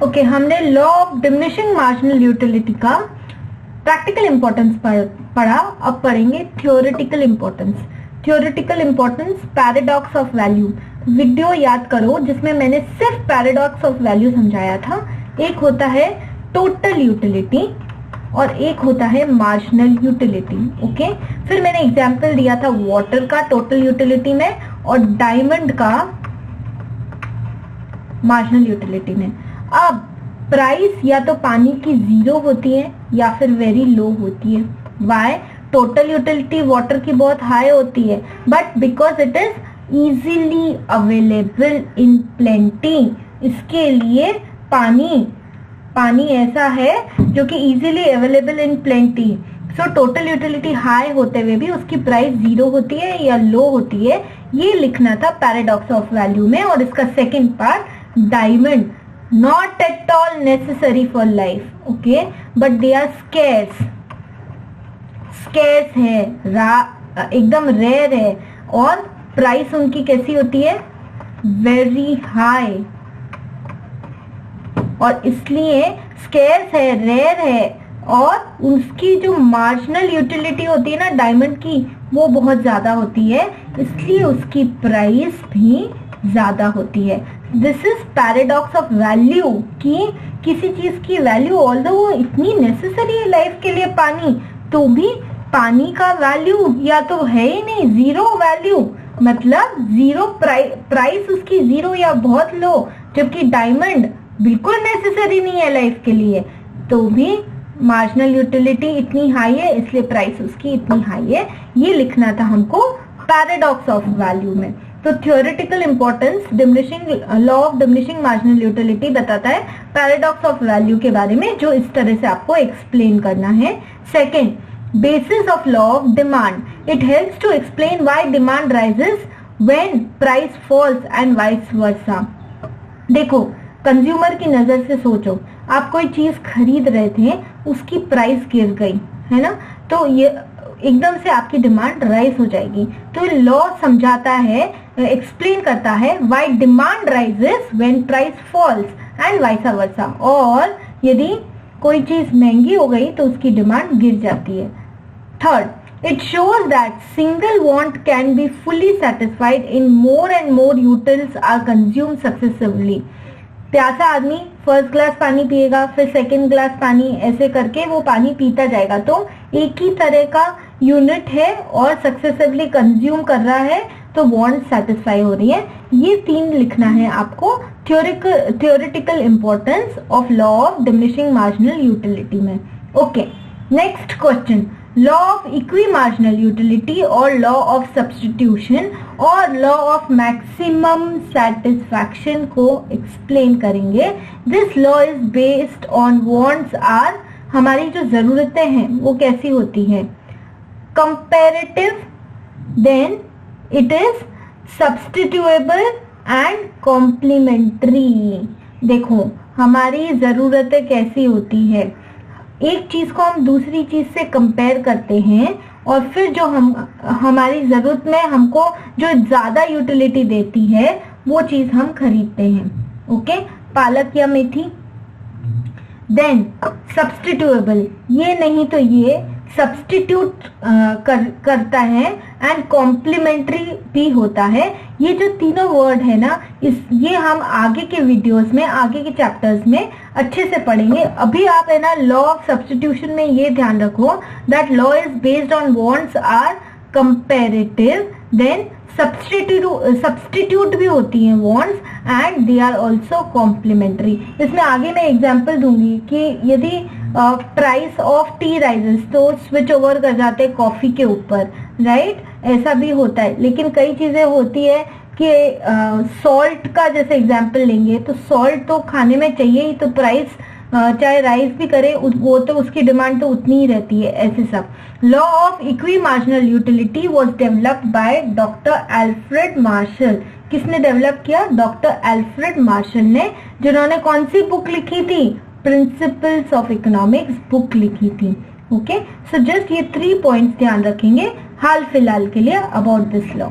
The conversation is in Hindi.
ओके, हमने law of diminishing marginal utility का प्रैक्टिकल इंपॉर्टेंस पढ़ा, अब पढ़ेंगे theoretical importance. Theoretical importance paradox of value. Video याद करो जिसमें मैंने सिर्फ पैराडॉक्स ऑफ वैल्यू समझाया था। एक होता है टोटल यूटिलिटी और एक होता है मार्जिनल यूटिलिटी। ओके, फिर मैंने एग्जांपल दिया था वाटर का टोटल यूटिलिटी में और डायमंड का मार्जिनल यूटिलिटी में। अब प्राइस या तो पानी की जीरो होती है या फिर वेरी लो होती है। वाई? टोटल यूटिलिटी वाटर की बहुत हाई होती है, but because it is easily available in plenty. इसके लिए पानी ऐसा है जो कि easily available in plenty. So total utility high होते हुए भी उसकी प्राइस जीरो होती है या लो होती है, ये लिखना था पैराडॉक्स ऑफ वैल्यू में। और इसका second part, diamond not at all necessary for life, okay, but they are scarce है, एकदम रेयर है और प्राइस उनकी कैसी होती है? Very high. और इसलिए स्केर्स है, रेयर है और उसकी जो मार्जिनल यूटिलिटी होती है ना डायमंड की, वो बहुत ज्यादा होती है, इसलिए उसकी प्राइस भी ज्यादा होती है। This is paradox of value कि किसी चीज की वैल्यू ऑल्दो वो इतनी नेसेसरी है लाइफ के लिए पानी, तो भी पानी का वैल्यू या तो है ही नहीं, जीरो वैल्यू, मतलब जीरो प्राइस उसकी जीरो या बहुत लो, जबकि डायमंड बिल्कुल नेसेसरी नहीं है लाइफ के लिए, तो भी मार्जिनल यूटिलिटी इतनी हाई है, इसलिए प्राइस उसकी इतनी हाई है। ये लिखना था हमको पैराडॉक्स ऑफ वैल्यू में। तो theoretical importance law of diminishing marginal utility बताता है पैराडॉक्स ऑफ वैल्यू के बारे में, जो इस तरह से आपको एक्सप्लेन करना है। Second, basis of law of demand. It helps to explain why demand rises when price falls and vice versa. देखो, कंज्यूमर की नजर से सोचो, आप कोई चीज खरीद रहे थे, उसकी प्राइस गिर गई है ना, तो ये एकदम से आपकी डिमांड राइज हो जाएगी। तो लॉ समझाता है, एक्सप्लेन करता है why demand rises when price falls and vice वर्सा। और यदि कोई चीज महंगी हो गई तो उसकी डिमांड गिर जाती है। Third, it shows that single want can be fully satisfied in more and more utils are consumed successively. प्यासा आदमी फर्स्ट ग्लास पानी पिएगा, फिर सेकंड ग्लास पानी, ऐसे करके वो पानी पीता जाएगा, तो एक ही तरह का यूनिट है और सक्सेसिवली कंज्यूम कर रहा है, तो वांट सेटिस्फाई हो रही है। ये तीन लिखना है आपको theoretical importance of law of diminishing marginal utility में। Okay, next question, law of equi marginal utility और लॉ ऑफ सब्स्टिट्यूशन और लॉ ऑफ मैक्सिमम सेटिस्फैक्शन को एक्सप्लेन करेंगे। This law is based on wants are, हमारी जो जरूरतें हैं वो कैसी होती हैं? Comparative, then it is substitutable and complementary. देखो, हमारी जरूरतें कैसी होती है, एक चीज को हम दूसरी चीज से कंपेयर करते हैं और फिर जो हमारी जरूरत में हमको जो ज्यादा यूटिलिटी देती है वो चीज हम खरीदते हैं। ओके, पालक या मेथी। देन सब्स्टिट्यूएबल, ये नहीं तो ये सब्स्टिट्यूट करता है एंड कॉम्प्लीमेंट्री भी होता है। ये जो तीनों वर्ड है ना, ये हम आगे के वीडियोस में, आगे के चैप्टर्स में अच्छे से पढ़ेंगे। अभी आप है ना लॉ ऑफ सब्स्टिट्यूशन में ये ध्यान रखो that law is based on wants are comparative, then substitute भी होती हैं wants and they are also complementary. इसमें आगे मैं एग्जांपल दूंगी कि यदि प्राइस ऑफ टी राइजेस तो स्विच ओवर कर जाते हैं कॉफी के ऊपर, राइट, ऐसा भी होता है। लेकिन कई चीजें होती है कि सॉल्ट का जैसे एग्जांपल लेंगे तो सॉल्ट तो खाने में चाहिए ही, तो प्राइस चाहे राइज भी करे वो तो उसकी डिमांड तो उतनी ही रहती है। ऐसे सब law of equi marginal utility was developed by doctor Alfred Marshall. किसने डेवलप किया? डॉक्टर एल्फ्रेड मार्शल ने, जिन्होंने कौन सी बुक लिखी थी? प्रिंसिपल्स ऑफ इकोनॉमिक्स बुक लिखी थी। ओके, सो जस्ट ये 3 पॉइंट्स ध्यान रखेंगे हाल फिलहाल के लिए अबाउट दिस लॉ।